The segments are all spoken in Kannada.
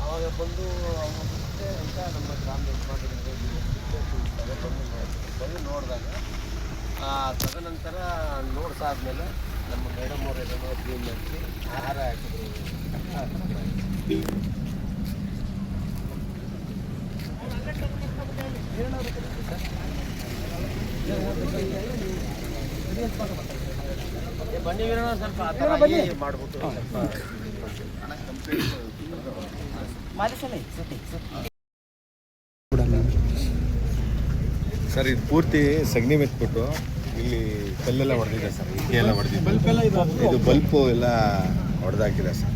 ಅವಾಗ ಬಂದು ಅಂತ ನಮ್ಮ ಗ್ರಾಮ ಬಂದು ನೋಡಿದಾಗ ತದನಂತರ ನೋಡ್ಸಾದ್ಮೇಲೆ ನಮ್ಮ ಮೇಡಮ್ ಅವರು ಏನೋ ಕ್ಲೀನ್ ಮಾಡಿಸಿ ಆಹಾರ ಹಾಕಿದ್ರು. ಬನ್ನಿ ಸ್ವಲ್ಪ ಆ ಥರ ಮಾಡ್ಬಿಟ್ಟು ಸರ್ ಇದು ಪೂರ್ತಿ ಸಗಣಿ ಮೆತ್ಬಿಟ್ಟು ಇಲ್ಲಿ ಕಲ್ಲೆಲ್ಲ ಹೊಡೆದಿದೆ ಸರ್, ಇಕ್ಕೆ ಎಲ್ಲ ಹೊಡೆದಿದೆ, ಇದು ಬಲ್ಪು ಎಲ್ಲ ಹೊಡೆದಾಕಿದೆ ಸರ್.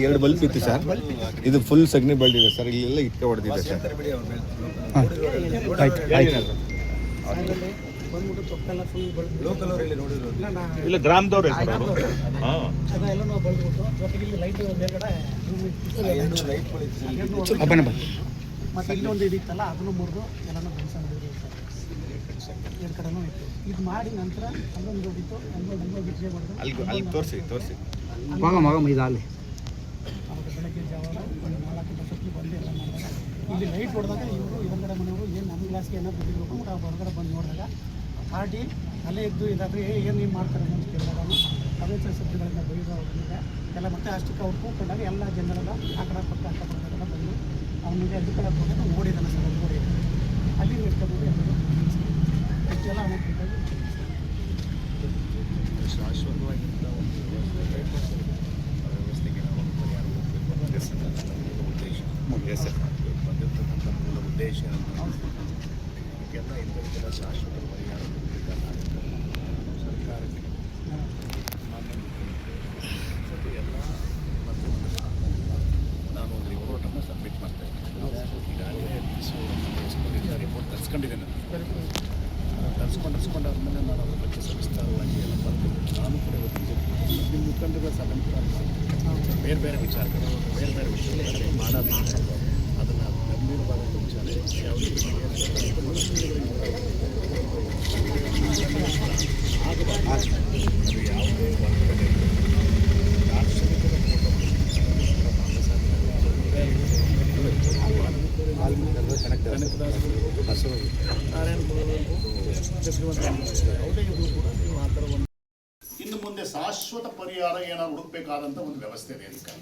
ಎರಡು ಬಲ್ಪ್ ಇತ್ತು ಸರ್, ಇದು ಫುಲ್ ಸಗಣಿ ಬಳ್ದಿದೆ ಸರ್, ಇಲ್ಲೆಲ್ಲ ಇಕ್ಕೆ ಹೊಡೆದಿದೆ ಸರ್. ಇಲ್ಲ ಗ್ರಾಮದವ್ರೆ ಮತ್ತೆ ಇಲ್ಲೊಂದು ಇದಿತ್ತಲ್ಲ ಅದನ್ನು ಮುರಿದು ಎಲ್ಲನೂ ಧ್ವಂಸ ಮಾಡಿದ್ರು ಸರ್. ಎರಡು ಕಡೆನೂ ಇತ್ತು. ಇದು ಮಾಡಿ ನಂತರ ಅಲ್ಲೊಂದು ಹೊಡಿತು, ಅಲ್ಲೊಂದು ವಿಜಯ ಮಾಡಿದ್ರು. ಅಲ್ಲಿ ತೋರಿಸಿ ಅವಾಗ ಬೆಳಗ್ಗೆ ಜಾವ 4 ಗಂಟೆ ಸುತ್ತಲೂ ಬಂದು ಎಲ್ಲ ಮಾಡಿದಾಗ ಇಲ್ಲಿ ಲೈಟ್ ಹೊಡೆದಾಗ ಇವರು ಹೊರಗಡೆ ಮನೆಯವರು ಏನು ನಮ್ಮ ಗ್ಲಾಸ್ಗೆ ಏನೋ ಬಿಟ್ಟಿರ್ಬೇಕು ನಾವು ಹೊರಗಡೆ ಬಂದು ನೋಡಿದಾಗ ಪಾರ್ಟಿ ಅಲ್ಲೇ ಇದ್ದು ಇದಾದರೆ ಏನು ನೀವು ಮಾಡ್ತಾರೆ ಅಂತ ಕೇಳಿದಾಗ ಅದೇ ಶಬ್ದಗಳಿಂದ ಬೈದೋಗಿದ್ದೆ ಎಲ್ಲ ಮತ್ತೆ ಅಷ್ಟಕ್ಕೆ ಅವ್ರು ಕೂತ್ಕೊಂಡಾಗ ಎಲ್ಲ ಜನರೆಲ್ಲ ಆ ಕಡೆ ಪಕ್ಕ ಅಕ್ಕಪಕ್ಕದೆಲ್ಲ ಬಂದು ಅವನಿಗೆ ಅದು ಕಡೆ ಹೋಗಿ ಓಡಿದಾನೆ ಸರ್, ಅದು ಓಡಿ ಅಲ್ಲಿ ಇಟ್ಕೊಂಡು ಎಲ್ಲ ಅನುಕೂಲವಾಗಿ ಶಾಶ್ವತವಾಗಿಂತ ಒಂದು ವ್ಯವಸ್ಥೆಗೆ ನಾವು ಬಂದಿರತಕ್ಕಂಥ ಮೂಲ ಉದ್ದೇಶ ಎಲ್ಲ ಇಂಥಕ್ಕೆಲ್ಲ ಶಾಶ್ವತ ಪರಿಹಾರ ಸರ್ಕಾರಕ್ಕೆ ಎಲ್ಲ ಮತ್ತು ನಾನು ಒಂದು ರಿಪೋರ್ಟನ್ನು ಸಬ್ಮಿಟ್ ಮಾಡ್ತಾ ಇದ್ದೀನಿ. ಈಗಾಗಲೇ ರಿಪೋರ್ಟ್ ತರಿಸ್ಕೊಂಡಿದ್ದೇನೆ. ತರಿಸ್ಕೊಂಡಾದ್ಮೇಲೆ ನಾನು ಅದ್ರ ಬಗ್ಗೆ ಸವಿಸ್ತಾರವಾಗಿ ಎಲ್ಲ ಬಂದು ನಾನು ಕೂಡ ನಿಮ್ಮ ಮುಖಂಡಗಳ ಸಭೆ ಬೇರೆ ಬೇರೆ ವಿಚಾರಗಳು ಬೇರೆ ವಿಷಯಗಳಲ್ಲಿ ಮಾಡೋದು ಅದನ್ನು ಗಂಭೀರವಾದ ವಿಚಾರ ಯಾವ ರೀತಿ ಅದು ಯಾವುದೇ ವರ್ಗದಲ್ಲಿ ದಾರ್ಶನಿಕರ ಇನ್ನು ಮುಂದೆ ಶಾಶ್ವತ ಪರಿಹಾರ ಏನಾದ್ರು ಹುಡುಕಬೇಕಾದಂಥ ಒಂದು ವ್ಯವಸ್ಥೆ ಇದೆ ಅದಕ್ಕೆ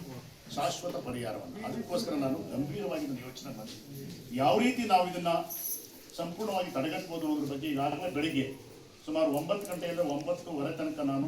ಶಾಶ್ವತ ಪರಿಹಾರವನ್ನು. ಅದಕ್ಕೋಸ್ಕರ ನಾನು ಗಂಭೀರವಾಗಿ ಯೋಚನೆ ಮಾಡಿ ಯಾವ ರೀತಿ ನಾವು ಇದನ್ನು ಸಂಪೂರ್ಣವಾಗಿ ತಡೆಗಟ್ಟಬಹುದು ಅನ್ನೋದ್ರ ಬಗ್ಗೆ ಈಗಾಗಲೇ ಬೆಳಿಗ್ಗೆ ಸುಮಾರು 9 ಗಂಟೆಯಿಂದ 9:15 ತನಕ ನಾನು